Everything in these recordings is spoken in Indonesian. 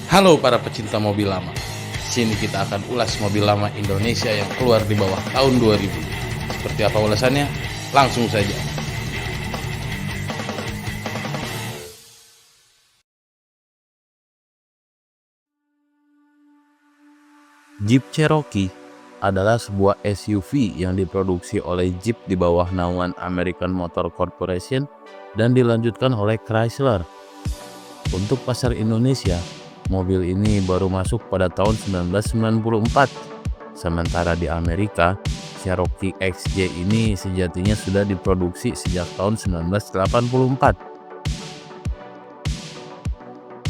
Halo para pecinta mobil lama. Sini kita akan ulas mobil lama Indonesia yang keluar di bawah tahun 2000. Seperti apa ulasannya? Langsung saja. Jeep Cherokee adalah sebuah SUV yang diproduksi oleh Jeep di bawah naungan American Motor Corporation dan dilanjutkan oleh Chrysler. Untuk pasar Indonesia, mobil ini baru masuk pada tahun 1994. Sementara di Amerika, Cherokee XJ ini sejatinya sudah diproduksi sejak tahun 1984.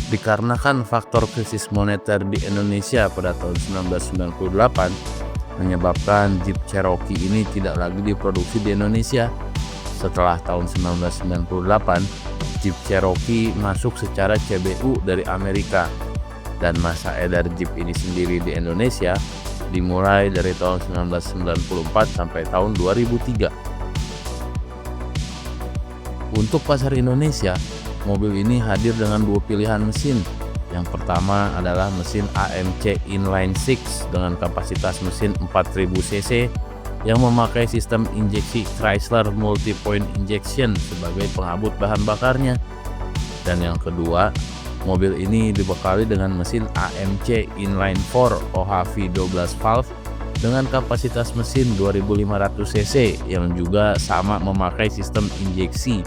Dikarenakan faktor krisis moneter di Indonesia pada tahun 1998 menyebabkan Jeep Cherokee ini tidak lagi diproduksi di Indonesia. Setelah tahun 1998, Jeep Cherokee masuk secara CBU dari Amerika, dan masa edar Jeep ini sendiri di Indonesia dimulai dari tahun 1994 sampai tahun 2003. Untuk pasar Indonesia, mobil ini hadir dengan dua pilihan mesin. Yang pertama adalah mesin AMC Inline 6 dengan kapasitas mesin 4000 cc yang memakai sistem injeksi Chrysler Multi-Point Injection sebagai pengabut bahan bakarnya. Dan yang kedua, mobil ini dibekali dengan mesin AMC Inline 4 OHV 12 valve dengan kapasitas mesin 2500 cc yang juga sama memakai sistem injeksi.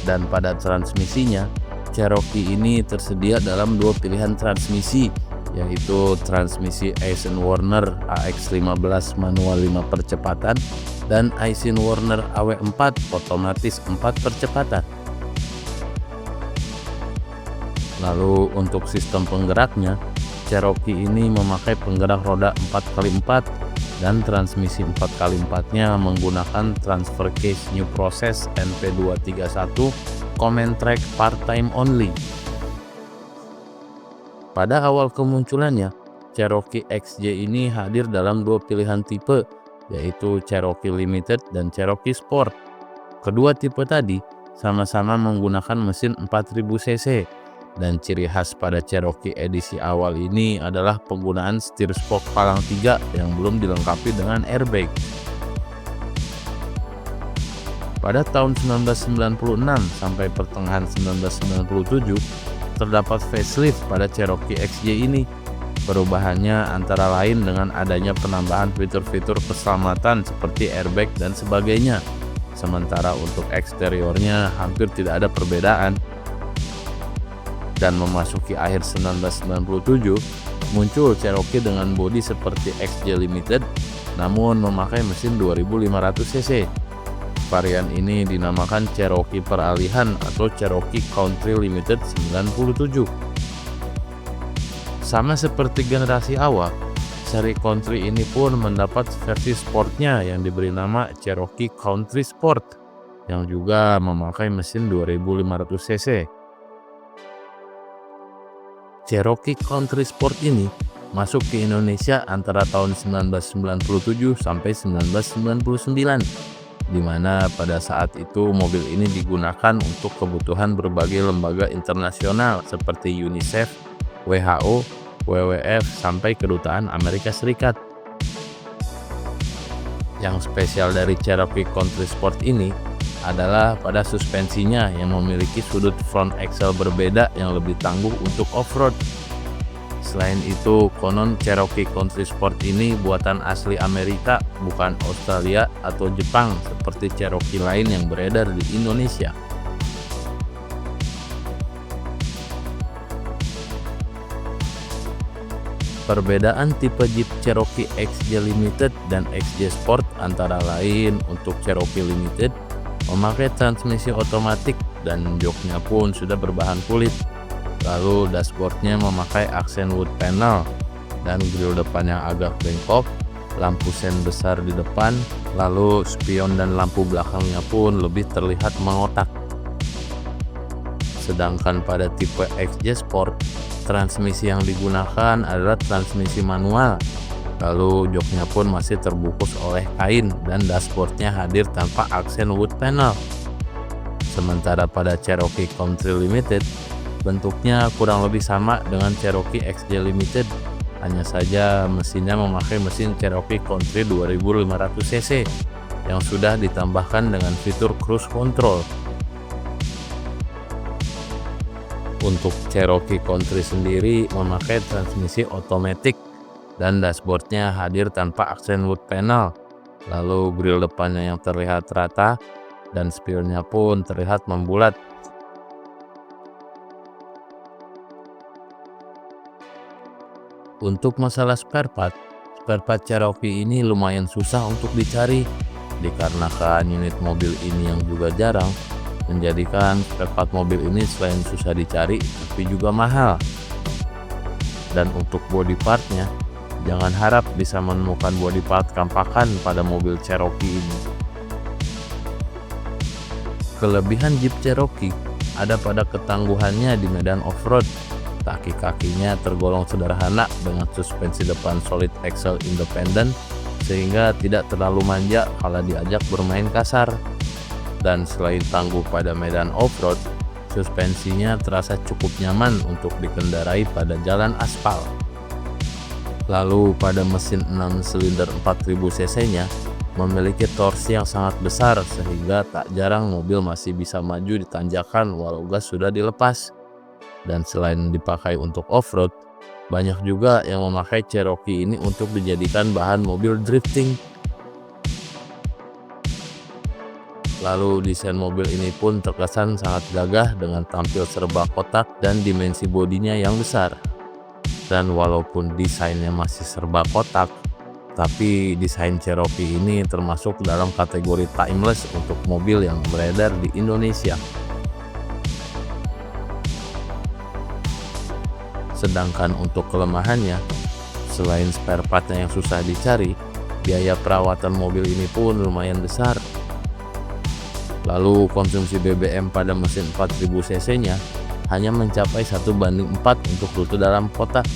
Dan pada transmisinya, Cherokee ini tersedia dalam dua pilihan transmisi, yaitu transmisi Aisin Warner AX15 manual 5 percepatan dan Aisin Warner AW4 otomatis 4 percepatan. Lalu untuk sistem penggeraknya, Cherokee ini memakai penggerak roda 4x4 dan transmisi 4x4-nya menggunakan transfer case new process NP231 command track part-time only. Pada awal kemunculannya, Cherokee XJ ini hadir dalam dua pilihan tipe, yaitu Cherokee Limited dan Cherokee Sport. Kedua tipe tadi sama-sama menggunakan mesin 4000 cc, dan ciri khas pada Cherokee edisi awal ini adalah penggunaan setir spoke palang 3 yang belum dilengkapi dengan airbag. Pada tahun 1996 sampai pertengahan 1997 terdapat facelift pada Cherokee XJ ini. Perubahannya antara lain dengan adanya penambahan fitur-fitur keselamatan seperti airbag dan sebagainya. Sementara untuk eksteriornya hampir tidak ada perbedaan. Dan memasuki akhir 1997 muncul Cherokee dengan bodi seperti XJ Limited namun memakai mesin 2500 cc. Varian ini dinamakan Cherokee Peralihan atau Cherokee Country Limited 97. Sama seperti generasi awal, seri Country ini pun mendapat versi sportnya yang diberi nama Cherokee Country Sport yang juga memakai mesin 2500 cc. Cherokee Country Sport ini masuk ke Indonesia antara tahun 1997 sampai 1999, di mana pada saat itu mobil ini digunakan untuk kebutuhan berbagai lembaga internasional seperti UNICEF, WHO, WWF, sampai kedutaan Amerika Serikat. Yang spesial dari Cherokee Country Sport ini adalah pada suspensinya yang memiliki sudut front axle berbeda yang lebih tangguh untuk off-road. Selain itu, konon Cherokee Country Sport ini buatan asli Amerika, bukan Australia atau Jepang seperti Cherokee lain yang beredar di Indonesia. Perbedaan tipe Jeep Cherokee XJ Limited dan XJ Sport antara lain untuk Cherokee Limited memakai transmisi otomatik dan joknya pun sudah berbahan kulit. Lalu dashboardnya memakai aksen wood panel dan grill depan yang agak bengkok, lampu sen besar di depan, lalu spion dan lampu belakangnya pun lebih terlihat mengotak. Sedangkan pada tipe XJ Sport, transmisi yang digunakan adalah transmisi manual. Lalu joknya pun masih terbungkus oleh kain dan dashboardnya hadir tanpa aksen wood panel. Sementara pada Cherokee Country Limited, Bentuknya kurang lebih sama dengan Cherokee XJ Limited, hanya saja mesinnya memakai mesin Cherokee Country 2500 cc yang sudah ditambahkan dengan fitur cruise control. Untuk Cherokee Country sendiri memakai transmisi otomatis dan dashboardnya hadir tanpa aksen wood panel. Lalu grill depannya yang terlihat rata dan spionnya pun terlihat membulat. Untuk masalah spare part Cherokee ini lumayan susah untuk dicari dikarenakan unit mobil ini yang juga jarang, menjadikan spare part mobil ini selain susah dicari tapi juga mahal. Dan untuk body partnya, jangan harap bisa menemukan body part kampakan pada mobil Cherokee ini. Kelebihan Jeep Cherokee ada pada ketangguhannya di medan off-road. Kaki-kakinya tergolong sederhana dengan suspensi depan solid axle independen sehingga tidak terlalu manja kalau diajak bermain kasar. Dan selain tangguh pada medan off-road, suspensinya terasa cukup nyaman untuk dikendarai pada jalan aspal. Lalu pada mesin 6 silinder 4000 cc-nya memiliki torsi yang sangat besar sehingga tak jarang mobil masih bisa maju di tanjakan walau gas sudah dilepas. Dan selain dipakai untuk off-road, banyak juga yang memakai Cherokee ini untuk dijadikan bahan mobil drifting. Lalu desain mobil ini pun terkesan sangat gagah dengan tampil serba kotak dan dimensi bodinya yang besar. Dan walaupun desainnya masih serba kotak, tapi desain Cherokee ini termasuk dalam kategori timeless untuk mobil yang beredar di Indonesia. Sedangkan untuk kelemahannya, selain spare partnya yang susah dicari, biaya perawatan mobil ini pun lumayan besar. Lalu konsumsi BBM pada mesin 4000 cc-nya hanya mencapai 1:4 untuk rute dalam kota.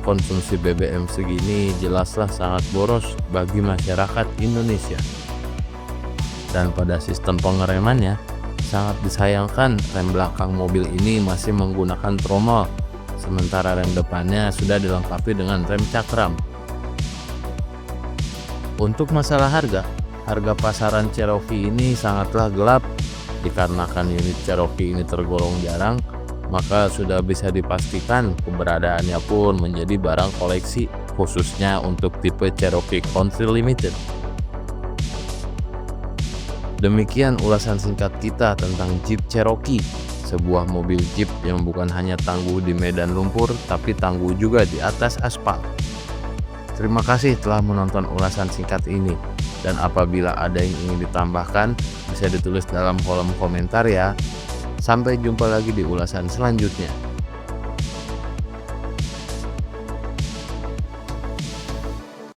Konsumsi BBM segini jelaslah sangat boros bagi masyarakat Indonesia. Dan pada sistem pengeremannya, sangat disayangkan rem belakang mobil ini masih menggunakan tromol, sementara rem depannya sudah dilengkapi dengan rem cakram. Untuk masalah harga pasaran Cherokee ini sangatlah gelap. Dikarenakan unit Cherokee ini tergolong jarang, maka sudah bisa dipastikan keberadaannya pun menjadi barang koleksi, khususnya untuk tipe Cherokee Country Limited. Demikian ulasan singkat kita tentang Jeep Cherokee, sebuah mobil Jeep yang bukan hanya tangguh di medan lumpur, tapi tangguh juga di atas aspal. Terima kasih telah menonton ulasan singkat ini, dan apabila ada yang ingin ditambahkan, bisa ditulis dalam kolom komentar ya. Sampai jumpa lagi di ulasan selanjutnya.